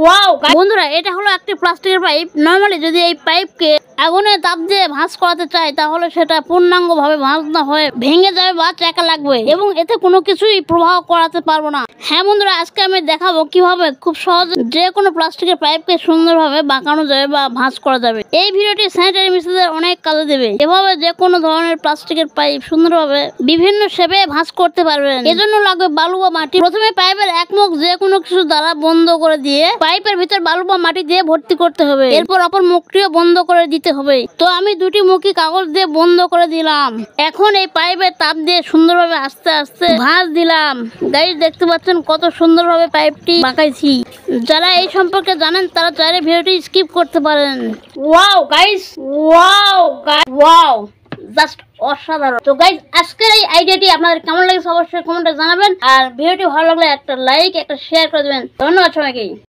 Wow বন্ধুরা, এটা হলো একটি প্লাস্টিকের পাইপ। নরমালি যদি এই পাইপকে আগুনে তাপ দিয়ে ভাঁজ করাতে চাই তাহলে সেটা পূর্ণাঙ্গ ভাবে ভাঁজ না হয়ে ভেঙে যাবে বা চাকা লাগবে এবং এতে কোনো কিছুই প্রভাব করাতে পারবো না। হ্যাঁ বন্ধুরা, আজকে আমি দেখাবো কিভাবে খুব সহজে যে কোনো প্লাস্টিকের পাইপকে সুন্দরভাবে বাঁকানো যাবে বা ভাঁজ করা যাবে। এই ভিডিওটি স্যানিটারি মিস্ত্রিদের অনেক কাজে দেবে। এভাবে যে কোনো ধরনের প্লাস্টিকের পাইপ সুন্দরভাবে বিভিন্ন শেপে ভাঁজ করতে পারবেন। এজন্য লাগবে বালু বা মাটি। প্রথমে পাইপের এক মুখ যে কোনো কিছু দ্বারা বন্ধ করে দিয়ে পাইপের ভিতর বালু বা মাটি দিয়ে ভর্তি করতে হবে। এরপর অপর মুখটিও বন্ধ করে দিতে হবে। তো আমি দুটি মুখই কাগজ দিয়ে বন্ধ করে দিলাম। এখন এই পাইপের তাপ দিয়ে সুন্দরভাবে আস্তে আস্তে ভাঁজ দিলাম। গাইস দেখতে পাচ্ছেন কত সুন্দরভাবে পাইপটি বাঁকাইছি। যারা এই সম্পর্কে জানেন তারা চাইলে ভিডিওটি স্কিপ করতে পারেন। Wow guys, wow wow, just অসাধারণ। তো গাইস, আজকের এই আইডিয়াটি আপনাদের কেমন লাগছে অবশ্যই কমেন্টে জানাবেন। আর ভিডিওটি ভালো লাগলে একটা লাইক একটা শেয়ার করে দেবেন। ধন্যবাদ সবাইকে।